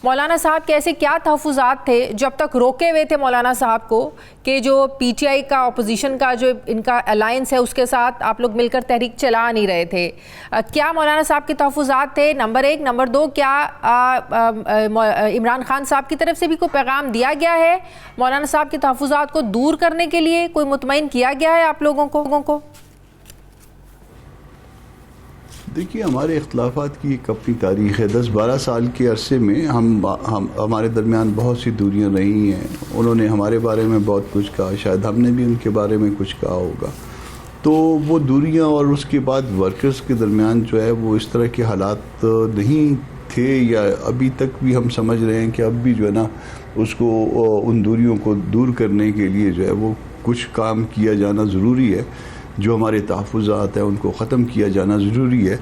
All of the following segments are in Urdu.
مولانا صاحب کے ایسے کیا تحفظات تھے جب تک روکے ہوئے تھے مولانا صاحب کو کہ جو پی ٹی آئی کا اپوزیشن کا جو ان کا الائنس ہے اس کے ساتھ آپ لوگ مل کر تحریک چلا نہیں رہے تھے؟ کیا مولانا صاحب کے تحفظات تھے؟ نمبر ایک. نمبر دو, کیا عمران خان صاحب کی طرف سے بھی کوئی پیغام دیا گیا ہے مولانا صاحب کے تحفظات کو دور کرنے کے لیے؟ کوئی مطمئن کیا گیا ہے آپ لوگوں کو؟ دیکھیے, ہمارے اختلافات کی ایک اپنی تاریخ ہے. 10-12 سال کے عرصے میں ہمارے درمیان بہت سی دوریاں رہی ہیں. انہوں نے ہمارے بارے میں بہت کچھ کہا, شاید ہم نے بھی ان کے بارے میں کچھ کہا ہوگا. تو وہ دوریاں اور اس کے بعد ورکرز کے درمیان جو ہے وہ اس طرح کے حالات نہیں تھے, یا ابھی تک بھی ہم سمجھ رہے ہیں کہ اب بھی جو ہے نا اس کو ان دوریوں کو دور کرنے کے لیے جو ہے وہ کچھ کام کیا جانا ضروری ہے. جو ہمارے تحفظات ہیں ان کو ختم کیا جانا ضروری ہے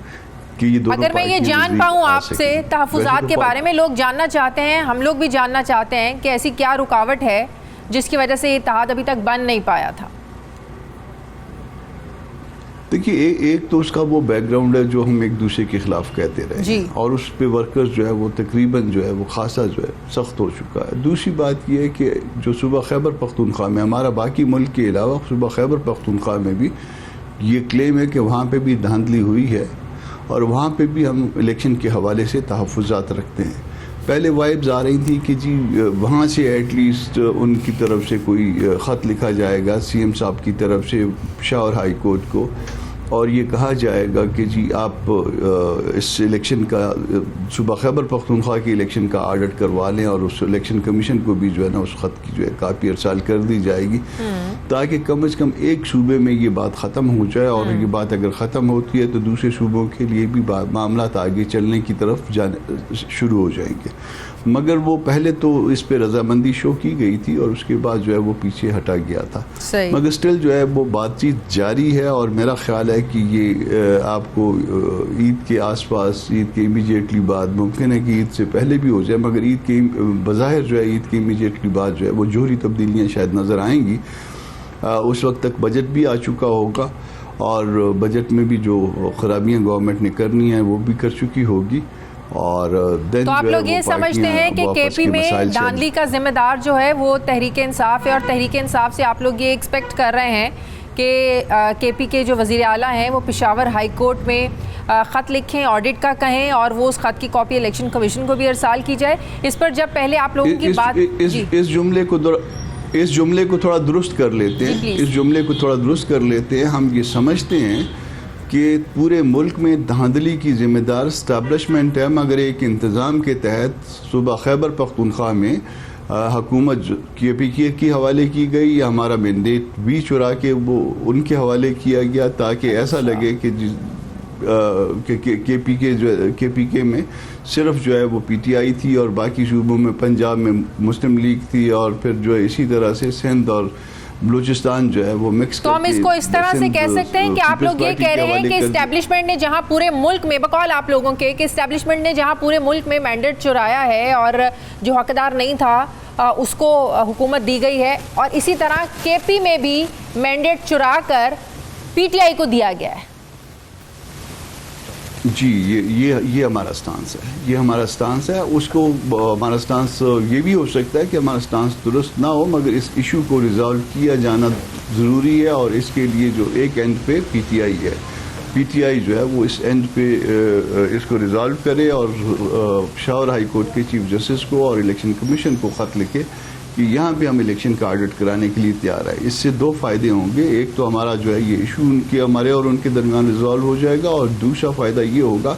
کہ یہ دونوں. اگر میں یہ جان پاؤں آپ سے تحفظات کے بارے میں, لوگ جاننا چاہتے ہیں, ہم لوگ بھی جاننا چاہتے ہیں کہ ایسی کیا رکاوٹ ہے جس کی وجہ سے یہ اتحاد ابھی تک بن نہیں پایا تھا؟ دیکھیے, ایک تو اس کا وہ بیک گراؤنڈ ہے جو ہم ایک دوسرے کے خلاف کہتے رہے جی, اور اس پہ ورکرز جو ہے وہ تقریباً جو ہے وہ خاصا جو ہے سخت ہو چکا ہے. دوسری بات یہ ہے کہ جو صوبہ خیبر پختونخوا میں, ہمارا باقی ملک کے علاوہ صوبہ خیبر پختونخوا میں بھی یہ کلیم ہے کہ وہاں پہ بھی دھاندلی ہوئی ہے, اور وہاں پہ بھی ہم الیکشن کے حوالے سے تحفظات رکھتے ہیں. پہلے وائبز آ رہی تھی کہ جی وہاں سے ایٹ لیسٹ ان کی طرف سے کوئی خط لکھا جائے گا سی ایم صاحب کی طرف سے پشاور ہائی کورٹ کو, اور یہ کہا جائے گا کہ جی آپ اس الیکشن کا صوبہ خیبر پختونخوا کی الیکشن کا آڈٹ کروا لیں, اور اس الیکشن کمیشن کو بھی جو ہے نا اس خط کی جو ہے کاپی ارسال کر دی جائے گی, تاکہ کم از کم ایک صوبے میں یہ بات ختم ہو جائے. اور یہ بات اگر ختم ہوتی ہے تو دوسرے صوبوں کے لیے بھی معاملات آگے چلنے کی طرف شروع ہو جائیں گے. مگر وہ پہلے تو اس پہ رضامندی شو کی گئی تھی اور اس کے بعد جو ہے وہ پیچھے ہٹا گیا تھا. مگر سٹل جو ہے وہ بات چیت جاری ہے, اور میرا خیال ہے کہ یہ آپ کو عید کے آس پاس, عید کے امیجیٹلی بعد, ممکن ہے کہ عید سے پہلے بھی ہو جائے, مگر عید کے بظاہر جو ہے عید کے امیجیٹلی بعد جو ہے وہ جوہری تبدیلیاں شاید نظر آئیں گی. اس وقت تک بجٹ بھی آ چکا ہوگا, اور بجٹ میں بھی جو خرابیاں گورنمنٹ نے کرنی ہیں وہ بھی کر چکی ہوگی. اور تو آپ لوگ یہ سمجھتے ہیں کہ کے پی میں دھاندلی کا ذمہ دار جو ہے وہ تحریک انصاف ہے, اور تحریک انصاف سے آپ لوگ یہ ایکسپیکٹ کر رہے ہیں کہ کے پی کے جو وزیر اعلیٰ ہیں وہ پشاور ہائی کورٹ میں خط لکھیں, آڈٹ کا کہیں, اور وہ اس خط کی کاپی الیکشن کمیشن کو بھی ارسال کی جائے؟ اس پر جب پہلے آپ لوگوں کی بات, اس جملے کو تھوڑا درست کر لیتے ہیں, اس جملے کو تھوڑا درست کر لیتے ہیں. ہم یہ سمجھتے ہیں کہ پورے ملک میں دھاندلی کی ذمہ دار اسٹیبلشمنٹ ہے, مگر ایک انتظام کے تحت صوبہ خیبر پختونخوا میں حکومت کے پی کے حوالے کی گئی, یا ہمارا مینڈیٹ بھی چرا کے وہ ان کے حوالے کیا گیا, تاکہ ایسا لگے کہ کے پی کے میں صرف جو ہے وہ پی ٹی آئی تھی, اور باقی صوبوں میں پنجاب میں مسلم لیگ تھی, اور پھر جو ہے اسی طرح سے سندھ اور بلوچستان جو ہے وہ مکس. تو ہم اس کو اس طرح سے کہہ سکتے ہیں کہ آپ لوگ یہ کہہ رہے ہیں کہ اسٹیبلشمنٹ نے جہاں پورے ملک میں, بقول آپ لوگوں کے, کہ اسٹیبلشمنٹ نے جہاں پورے ملک میں مینڈیٹ چرایا ہے اور جو حقدار نہیں تھا اس کو حکومت دی گئی ہے, اور اسی طرح کے پی میں بھی مینڈیٹ چرا کر پی ٹی آئی کو دیا گیا ہے. جی, یہ ہمارا سٹانس ہے, یہ ہمارا سٹانس ہے. اس کو ہمارا سٹانس یہ بھی ہو سکتا ہے کہ ہمارا سٹانس درست نہ ہو, مگر اس ایشو کو ریزالو کیا جانا ضروری ہے, اور اس کے لیے جو ایک اینڈ پہ پی ٹی آئی ہے, پی ٹی آئی جو ہے وہ اس اینڈ پہ اس کو ریزالو کرے, اور پشاور ہائی کورٹ کے چیف جسٹس کو اور الیکشن کمیشن کو خط لکھے کہ یہاں پہ ہم الیکشن کا آڈٹ کرانے کے لیے تیار ہے. اس سے دو فائدے ہوں گے, ایک تو ہمارا جو ہے یہ ایشو ان کے ہمارے اور ان کے درمیان ریزالو ہو جائے گا, اور دوسرا فائدہ یہ ہوگا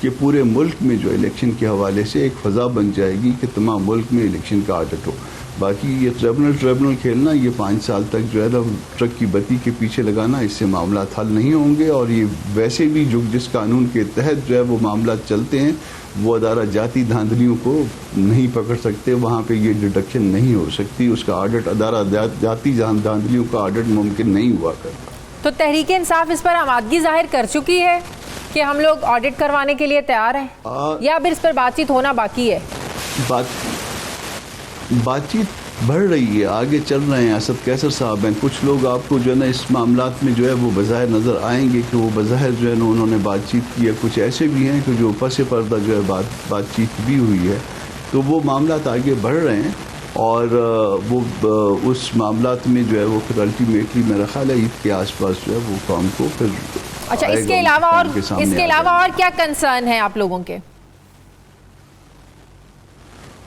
کہ پورے ملک میں جو الیکشن کے حوالے سے ایک فضا بن جائے گی کہ تمام ملک میں الیکشن کا آڈٹ ہو. باقی یہ ٹریبونل کھیلنا, یہ 5 سال تک جو ہے نا ٹرک کی بتی کے پیچھے لگانا, اس سے معاملات حل نہیں ہوں گے. اور یہ ویسے بھی جو جس قانون کے تحت جو ہے وہ معاملات چلتے ہیں, وہ ادارہ جاتی دھاندلیوں کو نہیں پکڑ سکتے, وہاں پہ یہ ڈیڈکشن نہیں ہو سکتی, اس کا آڈٹ ادارہ جاتی دھاندلیوں کا آڈٹ ممکن نہیں ہوا کرتا. تو تحریک انصاف اس پر آمادگی ظاہر کر چکی ہے کہ ہم لوگ آڈٹ کروانے کے لیے تیار ہیں, یا پھر اس پر بات چیت ہونا باقی ہے؟ بات چیت بڑھ رہی ہے, آگے چل رہے ہیں. اسد قیصر صاحب ہیں, کچھ لوگ آپ کو جو ہے نا اس معاملات میں جو ہے وہ بظاہر نظر آئیں گے کہ وہ بظاہر جو ہے نا انہوں نے بات چیت کی ہے. کچھ ایسے بھی ہیں کہ جو پس پردہ جو ہے بات چیت بھی ہوئی ہے. تو وہ معاملات آگے بڑھ رہے ہیں اور وہ اس معاملات میں جو ہے وہ پھر الٹیمیٹلی میرا خیال ہے عید کے آس پاس جو ہے وہ کام کو پھر اچھا اس کے علاوہ اور کیا کنسرن ہے آپ لوگوں کے؟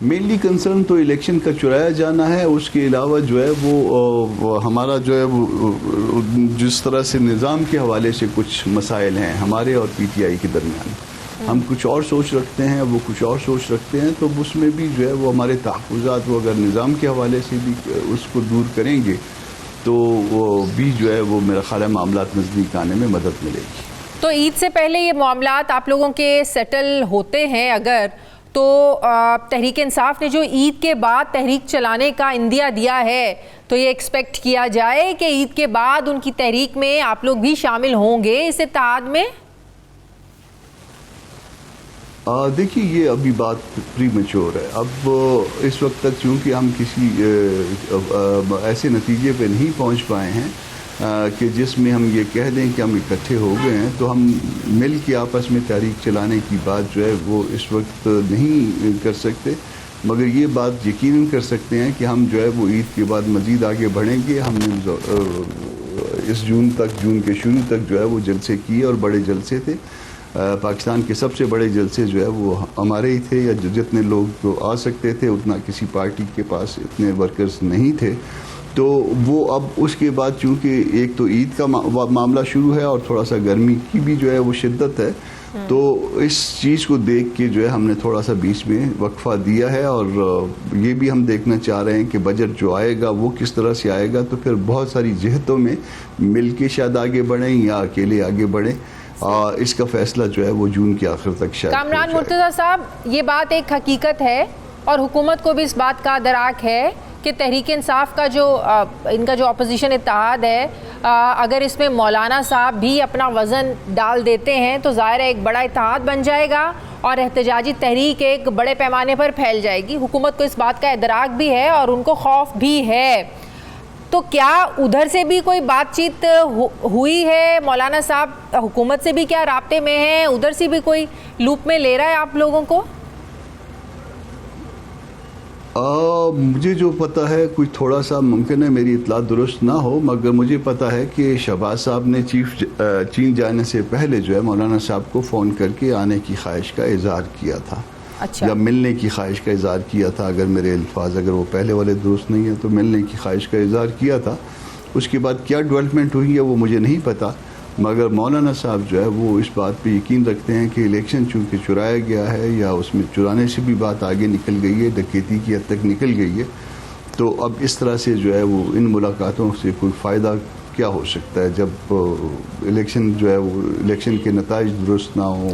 مینلی کنسرن تو الیکشن کا چرایا جانا ہے. اس کے علاوہ جو ہے وہ ہمارا جو ہے وہ جس طرح سے نظام کے حوالے سے کچھ مسائل ہیں ہمارے اور پی ٹی آئی کے درمیان, ہم کچھ اور سوچ رکھتے ہیں, وہ کچھ اور سوچ رکھتے ہیں, تو اس میں بھی جو ہے وہ ہمارے تحفظات وہ اگر نظام کے حوالے سے بھی اس کو دور کریں گے تو وہ بھی جو ہے وہ میرا خیال ہے معاملات نزدیک آنے میں مدد ملے گی. تو عید سے پہلے یہ معاملات آپ لوگوں کے سیٹل ہوتے ہیں اگر, تو تحریک انصاف نے جو عید کے بعد تحریک چلانے کا عندیہ دیا ہے تو یہ ایکسپیکٹ کیا جائے کہ عید کے بعد ان کی تحریک میں آپ لوگ بھی شامل ہوں گے اس اتحاد میں؟ دیکھیے یہ ابھی بات پری میچور ہے. اب اس وقت تک چونکہ ہم کسی ایسے نتیجے پہ نہیں پہنچ پائے ہیں کہ جس میں ہم یہ کہہ دیں کہ ہم اکٹھے ہو گئے ہیں, تو ہم مل کے آپس میں تحریک چلانے کی بات جو ہے وہ اس وقت نہیں کر سکتے, مگر یہ بات یقیناً کر سکتے ہیں کہ ہم جو ہے وہ عید کے بعد مزید آگے بڑھیں گے. ہم نے اس جون کے شروع تک جو ہے وہ جلسے کیے اور بڑے جلسے تھے. پاکستان کے سب سے بڑے جلسے جو ہے وہ ہمارے ہی تھے, یا جتنے لوگ آ سکتے تھے اتنا کسی پارٹی کے پاس اتنے ورکرز نہیں تھے. تو وہ اب اس کے بعد چونکہ ایک تو عید کا معاملہ شروع ہے اور تھوڑا سا گرمی کی بھی جو ہے وہ شدت ہے, تو اس چیز کو دیکھ کے جو ہے ہم نے تھوڑا سا بیچ میں وقفہ دیا ہے. اور یہ بھی ہم دیکھنا چاہ رہے ہیں کہ بجٹ جو آئے گا وہ کس طرح سے آئے گا, تو پھر بہت ساری جہتوں میں مل کے شاید آگے بڑھیں یا اکیلے آگے بڑھیں. اس کا فیصلہ جو ہے وہ جون کے آخر تک شاید. کامران مرتضیٰ صاحب, یہ بات ایک حقیقت ہے اور حکومت کو بھی اس بات کا ادراک ہے کہ تحریک انصاف کا جو ان کا جو اپوزیشن اتحاد ہے, اگر اس میں مولانا صاحب بھی اپنا وزن ڈال دیتے ہیں تو ظاہر ہے ایک بڑا اتحاد بن جائے گا اور احتجاجی تحریک ایک بڑے پیمانے پر پھیل جائے گی. حکومت کو اس بات کا ادراک بھی ہے اور ان کو خوف بھی ہے. تو کیا ادھر سے بھی کوئی بات چیت ہوئی ہے؟ مولانا صاحب حکومت سے بھی کیا رابطے میں ہیں؟ ادھر سے بھی کوئی لوپ میں لے رہا ہے آپ لوگوں کو؟ مجھے جو پتہ ہے کوئی تھوڑا سا ممکن ہے میری اطلاع درست نہ ہو, مگر مجھے پتہ ہے کہ شہباز صاحب نے چین جانے سے پہلے جو ہے مولانا صاحب کو فون کر کے آنے کی خواہش کا اظہار کیا تھا. اچھا. یا ملنے کی خواہش کا اظہار کیا تھا, اگر میرے الفاظ اگر وہ پہلے والے درست نہیں ہیں تو ملنے کی خواہش کا اظہار کیا تھا. اس کے بعد کیا ڈیولپمنٹ ہوئی ہے وہ مجھے نہیں پتہ, مگر مولانا صاحب جو ہے وہ اس بات پہ یقین رکھتے ہیں کہ الیکشن چونکہ چرایا گیا ہے یا اس میں چرانے سے بھی بات آگے نکل گئی ہے, ڈکیتی کی حد تک نکل گئی ہے, تو اب اس طرح سے جو ہے وہ ان ملاقاتوں سے کوئی فائدہ کیا ہو سکتا ہے جب الیکشن جو ہے وہ الیکشن کے نتائج درست نہ ہوں.